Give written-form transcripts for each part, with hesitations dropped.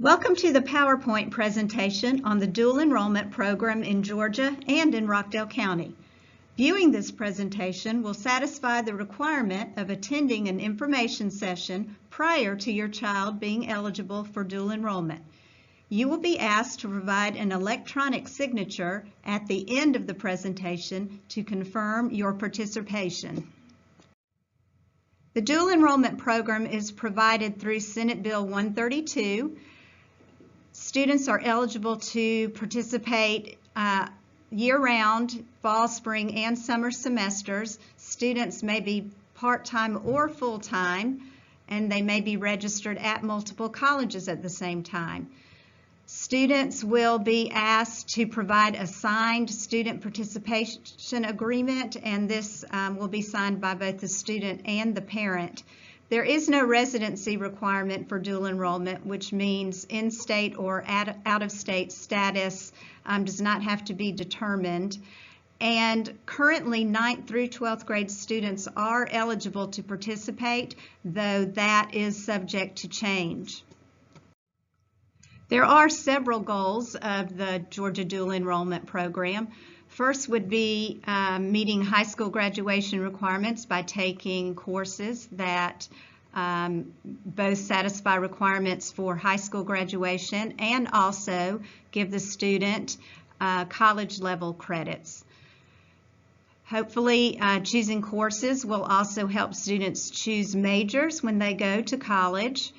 Welcome to the PowerPoint presentation on the dual enrollment program in Georgia and in Rockdale County. Viewing this presentation will satisfy the requirement of attending an information session prior to your child being eligible for dual enrollment. You will be asked to provide an electronic signature at the end of the presentation to confirm your participation. The dual enrollment program is provided through Senate Bill 132. Students are eligible to participate year-round, fall, spring, and summer semesters. Students may be part-time or full-time, and they may be registered at multiple colleges at the same time. Students will be asked to provide a signed student participation agreement, and this will be signed by both the student and the parent. There is no residency requirement for dual enrollment, which means in-state or out-of-state status does not have to be determined. And currently, 9th through 12th grade students are eligible to participate, though that is subject to change. There are several goals of the Georgia Dual Enrollment Program. First would be meeting high school graduation requirements by taking courses that both satisfy requirements for high school graduation and also give the student college level credits. Hopefully, choosing courses will also help students choose majors when they go to college.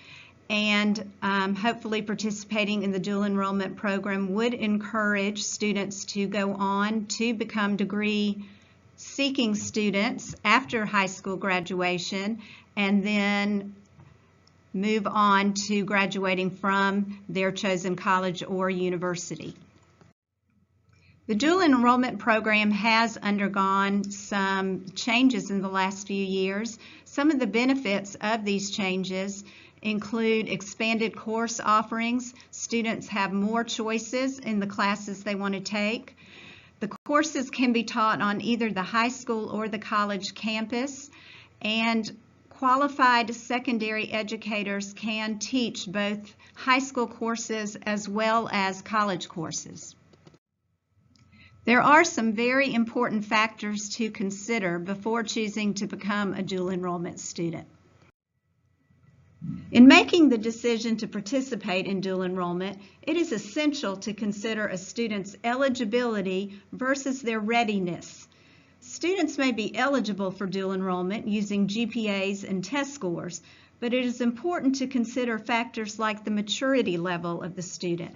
And hopefully participating in the dual enrollment program would encourage students to go on to become degree-seeking students after high school graduation and then move on to graduating from their chosen college or university. The dual enrollment program has undergone some changes in the last few years. Some of the benefits of these changes include expanded course offerings. Students have more choices in the classes they want to take. The courses can be taught on either the high school or the college campus, and qualified secondary educators can teach both high school courses as well as college courses. There are some very important factors to consider before choosing to become a dual enrollment student. In making the decision to participate in dual enrollment, it is essential to consider a student's eligibility versus their readiness. Students may be eligible for dual enrollment using GPAs and test scores, but it is important to consider factors like the maturity level of the student,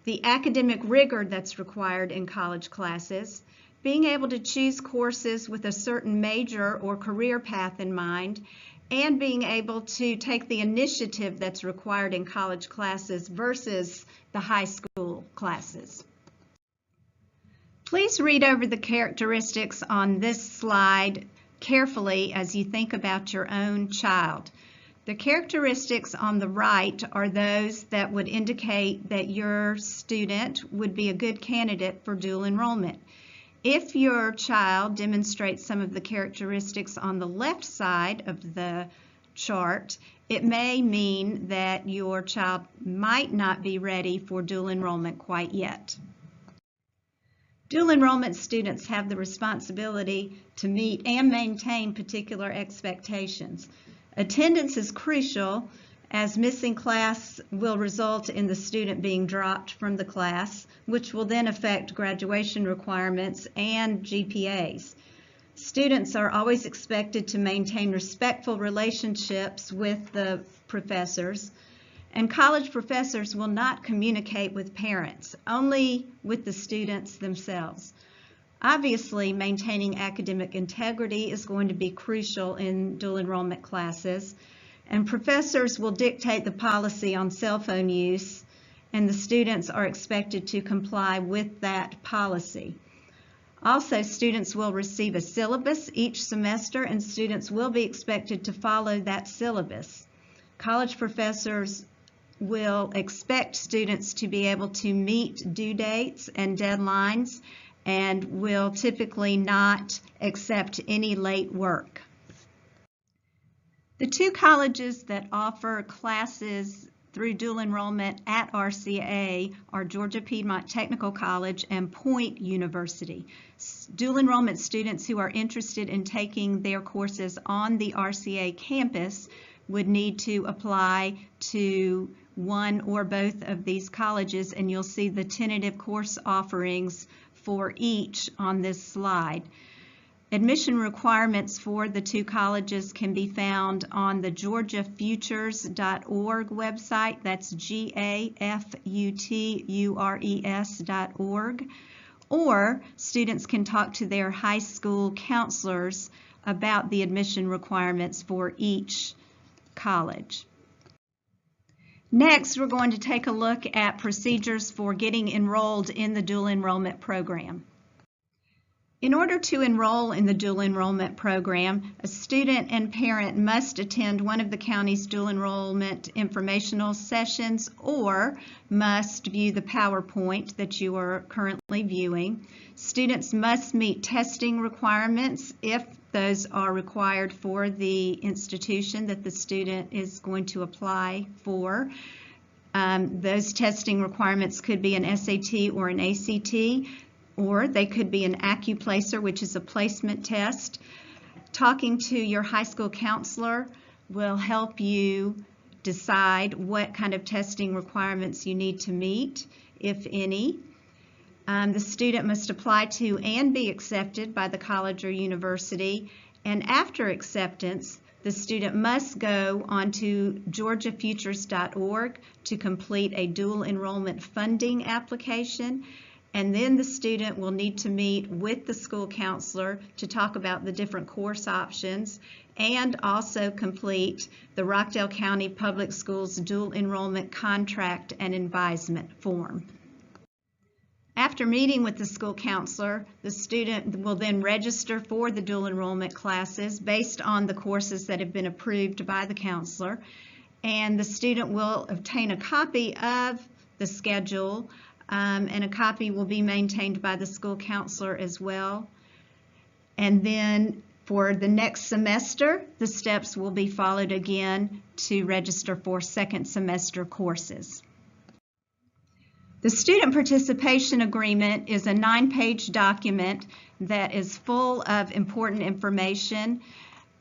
the academic rigor that's required in college classes, being able to choose courses with a certain major or career path in mind, and being able to take the initiative that's required in college classes versus the high school classes. Please read over the characteristics on this slide carefully as you think about your own child. The characteristics on the right are those that would indicate that your student would be a good candidate for dual enrollment. If your child demonstrates some of the characteristics on the left side of the chart, it may mean that your child might not be ready for dual enrollment quite yet. Dual enrollment students have the responsibility to meet and maintain particular expectations. Attendance is crucial, as missing class will result in the student being dropped from the class, which will then affect graduation requirements and GPAs. Students are always expected to maintain respectful relationships with the professors, and college professors will not communicate with parents, only with the students themselves. Obviously, maintaining academic integrity is going to be crucial in dual enrollment classes, and professors will dictate the policy on cell phone use, and the students are expected to comply with that policy. Also, students will receive a syllabus each semester, and students will be expected to follow that syllabus. College professors will expect students to be able to meet due dates and deadlines, and will typically not accept any late work. The two colleges that offer classes through dual enrollment at RCA are Georgia Piedmont Technical College and Point University. Dual enrollment students who are interested in taking their courses on the RCA campus would need to apply to one or both of these colleges, and you'll see the tentative course offerings for each on this slide. Admission requirements for the two colleges can be found on the georgiafutures.org website. That's GAFUTURES.org. Or students can talk to their high school counselors about the admission requirements for each college. Next, we're going to take a look at procedures for getting enrolled in the dual enrollment program. In order to enroll in the dual enrollment program, a student and parent must attend one of the county's dual enrollment informational sessions or must view the PowerPoint that you are currently viewing. Students must meet testing requirements if those are required for the institution that the student is going to apply for. Those testing requirements could be an SAT or an ACT, or they could be an AccuPlacer, which is a placement test. Talking to your high school counselor will help you decide what kind of testing requirements you need to meet, if any. The student must apply to and be accepted by the college or university, and after acceptance, the student must go onto georgiafutures.org to complete a dual enrollment funding application. And then the student will need to meet with the school counselor to talk about the different course options and also complete the Rockdale County Public Schools dual enrollment contract and advisement form. After meeting with the school counselor, the student will then register for the dual enrollment classes based on the courses that have been approved by the counselor, and the student will obtain a copy of the schedule, and a copy will be maintained by the school counselor as well. And then for the next semester, the steps will be followed again to register for second semester courses. The Student Participation Agreement is a 9-page document that is full of important information,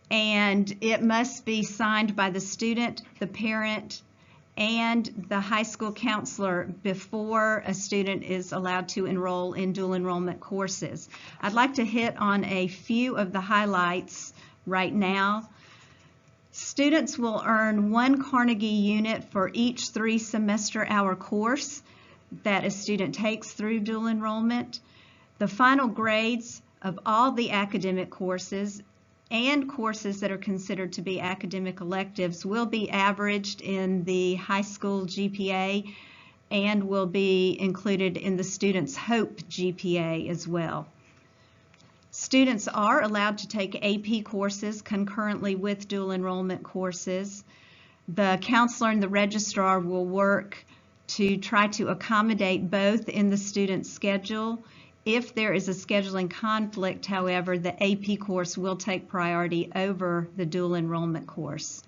and it must be signed by the student, the parent, and the high school counselor before a student is allowed to enroll in dual enrollment courses. I'd like to hit on a few of the highlights right now. Students will earn 1 Carnegie unit for each 3 semester hour course that a student takes through dual enrollment. The final grades of all the academic courses and courses that are considered to be academic electives will be averaged in the high school GPA and will be included in the student's HOPE GPA as well. Students are allowed to take AP courses concurrently with dual enrollment courses. The counselor and the registrar will work to try to accommodate both in the student's schedule. If there is a scheduling conflict, however, the AP course will take priority over the dual enrollment course.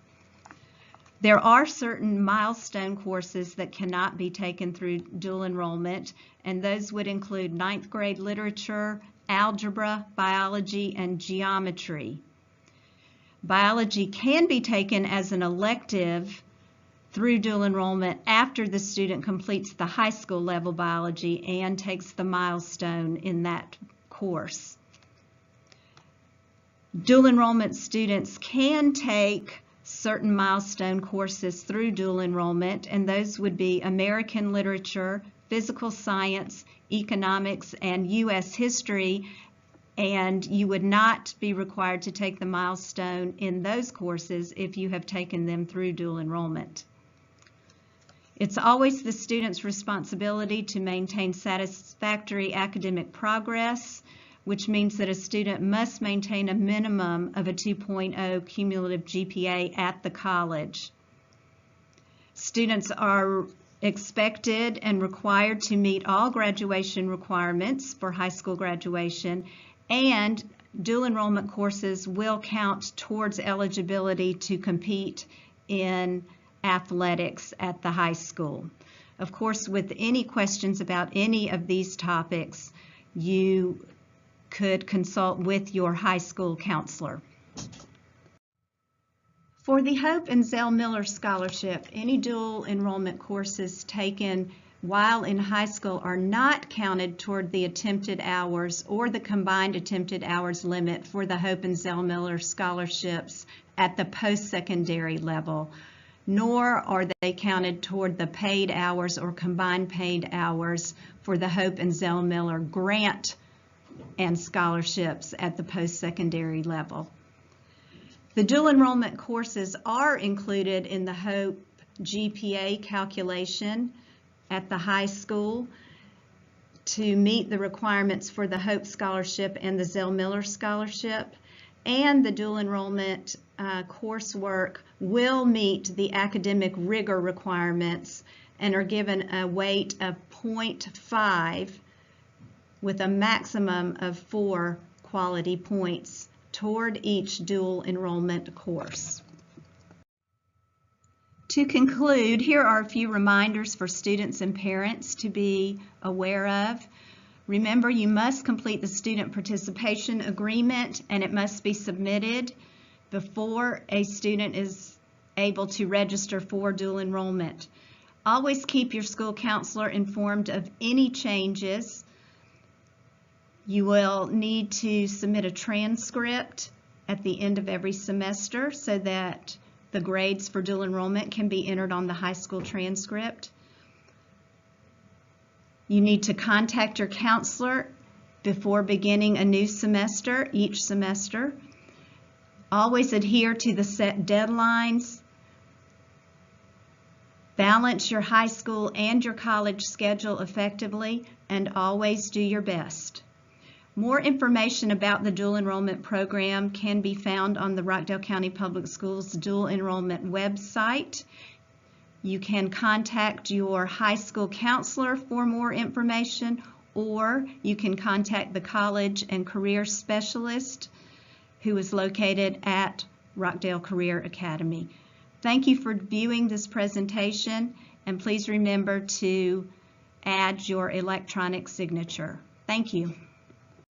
There are certain milestone courses that cannot be taken through dual enrollment, and those would include 9th grade literature, algebra, biology, and geometry. Biology can be taken as an elective through dual enrollment after the student completes the high school level biology and takes the milestone in that course. Dual enrollment students can take certain milestone courses through dual enrollment, and those would be American literature, physical science, economics, and U.S. history, and you would not be required to take the milestone in those courses if you have taken them through dual enrollment. It's always the student's responsibility to maintain satisfactory academic progress, which means that a student must maintain a minimum of a 2.0 cumulative GPA at the college. Students are expected and required to meet all graduation requirements for high school graduation, and dual enrollment courses will count towards eligibility to compete in athletics at the high school. Of course, with any questions about any of these topics, you could consult with your high school counselor. For the Hope and Zell Miller Scholarship, any dual enrollment courses taken while in high school are not counted toward the attempted hours or the combined attempted hours limit for the Hope and Zell Miller scholarships at the post-secondary level, nor are they counted toward the paid hours or combined paid hours for the Hope and Zell Miller grant and scholarships at the post-secondary level. The dual enrollment courses are included in the Hope GPA calculation at the high school to meet the requirements for the Hope Scholarship and the Zell Miller Scholarship, and the dual enrollment coursework will meet the academic rigor requirements and are given a weight of 0.5 with a maximum of 4 quality points toward each dual enrollment course. To conclude, here are a few reminders for students and parents to be aware of. Remember, you must complete the student participation agreement, and it must be submitted before a student is able to register for dual enrollment. Always keep your school counselor informed of any changes. You will need to submit a transcript at the end of every semester so that the grades for dual enrollment can be entered on the high school transcript. You need to contact your counselor before beginning a new semester, each semester. Always adhere to the set deadlines. Balance your high school and your college schedule effectively, and always do your best. More information about the dual enrollment program can be found on the Rockdale County Public Schools dual enrollment website. You can contact your high school counselor for more information, or you can contact the college and career specialist who is located at Rockdale Career Academy. Thank you for viewing this presentation, and please remember to add your electronic signature. Thank you.